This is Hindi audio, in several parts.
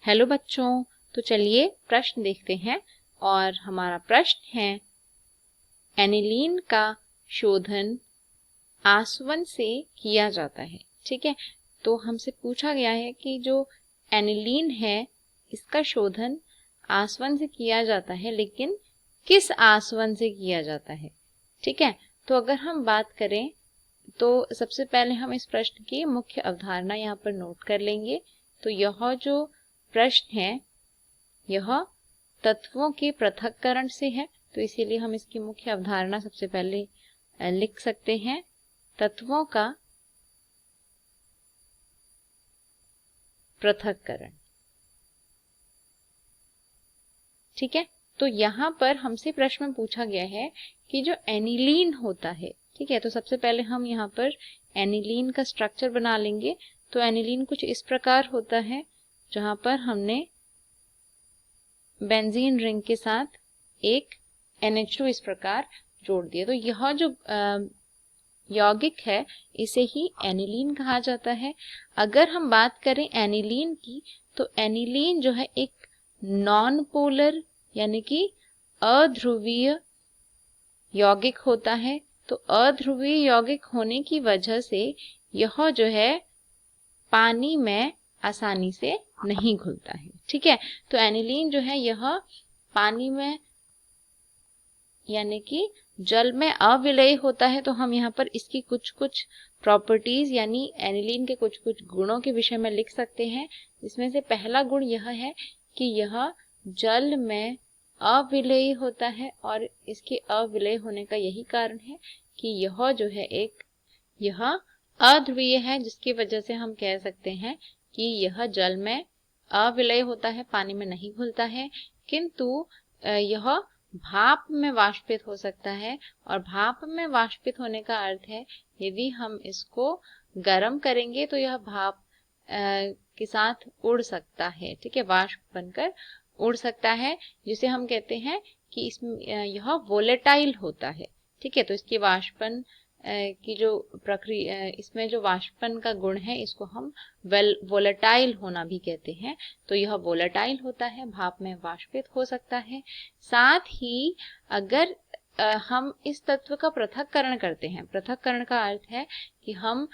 हेलो बच्चों, तो चलिए प्रश्न देखते हैं। और हमारा प्रश्न है, एनिलीन का शोधन आसवन से किया जाता है। ठीक है, तो हमसे पूछा गया है कि जो एनिलीन है इसका शोधन आसवन से किया जाता है, लेकिन किस आसवन से किया जाता है। ठीक है, तो अगर हम बात करें तो सबसे पहले हम इस प्रश्न की मुख्य अवधारणा यहाँ पर नोट कर लेंगे। तो यह जो प्रश्न है यह तत्वों के पृथक्करण से है, तो इसीलिए हम इसकी मुख्य अवधारणा सबसे पहले लिख सकते हैं, तत्वों का पृथक्करण। ठीक है, तो यहाँ पर हमसे प्रश्न में पूछा गया है कि जो एनिलीन होता है, ठीक है, तो सबसे पहले हम यहाँ पर एनिलीन का स्ट्रक्चर बना लेंगे। तो एनिलीन कुछ इस प्रकार होता है, जहां पर हमने बेंजीन रिंग के साथ एक NH2 इस प्रकार जोड़ दिया। तो यह जो यौगिक है इसे ही एनिलीन कहा जाता है। अगर हम बात करें एनिलीन की, तो एनिलीन जो है एक नॉन पोलर यानी कि अध्रुवीय यौगिक होता है। तो अध्रुवीय यौगिक होने की वजह से यह जो है पानी में आसानी से नहीं घुलता है। ठीक है, तो एनिलीन जो है यह पानी में यानी कि जल में अविलेय होता है। तो हम यहाँ पर इसकी कुछ कुछ प्रॉपर्टीज यानी एनिलीन के कुछ कुछ गुणों के विषय में लिख सकते हैं। इसमें से पहला गुण यह है कि यह जल में अविलेय होता है, और इसके अविलेय होने का यही कारण है कि यह जो है यह अध्रुवीय है, जिसकी वजह से हम कह सकते हैं कि यह जल में अविलेय होता है, पानी में नहीं घुलता है। किंतु यह भाप में वाष्पित हो सकता है, और भाप में वाष्पित होने का अर्थ है यदि हम इसको गर्म करेंगे तो यह भाप के साथ उड़ सकता है। ठीक है, वाष्प बनकर उड़ सकता है, जिसे हम कहते हैं कि इसमें यह वोलेटाइल होता है। ठीक है, तो इसकी वाष्पन की जो प्रक्रिया, इसमें जो वाष्पन का गुण है इसको हम वोलेटाइल होना भी कहते हैं। तो यह वोलेटाइल होता है, भाप में वाष्पित हो सकता है। साथ ही अगर हम इस तत्व का पृथक्करण करते हैं, पृथक्करण का अर्थ है कि हम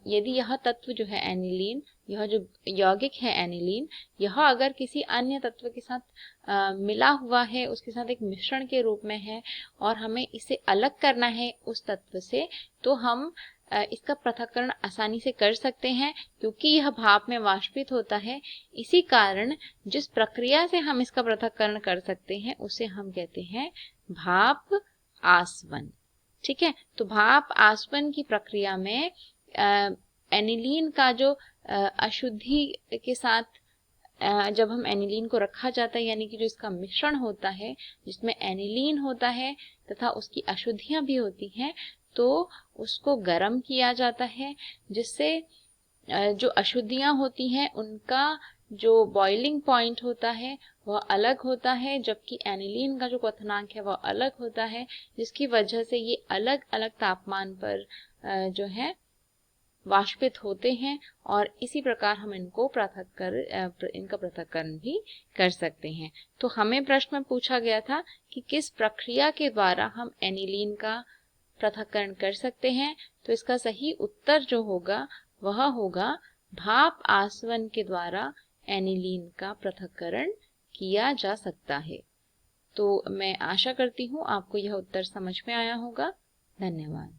यदि यह तत्व जो है एनिलीन, यह जो यौगिक है एनिलीन, यह अगर किसी अन्य तत्व के साथ मिला हुआ है, उसके साथ एक मिश्रण के रूप में है, और हमें इसे अलग करना है उस तत्व से, तो हम इसका पृथक्करण आसानी से कर सकते हैं, क्योंकि यह भाप में वाष्पित होता है। इसी कारण जिस प्रक्रिया से हम इसका पृथक्करण कर सकते हैं उसे हम कहते हैं भाप आसवन। ठीक है, तो भाप आसवन की प्रक्रिया में एनिलीन का जो अशुद्धि के साथ जब हम एनिलीन को रखा जाता है, यानी कि जो इसका मिश्रण होता है जिसमें एनिलीन होता है तथा उसकी अशुद्धियां भी होती हैं, तो उसको गर्म किया जाता है, जिससे जो अशुद्धियां होती हैं उनका जो बॉइलिंग पॉइंट होता है वह अलग होता है, जबकि एनिलीन का जो क्वथनांक है वह अलग होता है, जिसकी वजह से ये अलग अलग तापमान पर जो है वाष्पित होते हैं, और इसी प्रकार हम इनको इनका पृथक्करण भी कर सकते हैं। तो हमें प्रश्न में पूछा गया था कि किस प्रक्रिया के द्वारा हम एनिलीन का पृथक्करण कर सकते हैं। तो इसका सही उत्तर जो होगा वह होगा भाप आसवन के द्वारा एनिलीन का पृथक्करण किया जा सकता है। तो मैं आशा करती हूँ आपको यह उत्तर समझ में आया होगा। धन्यवाद।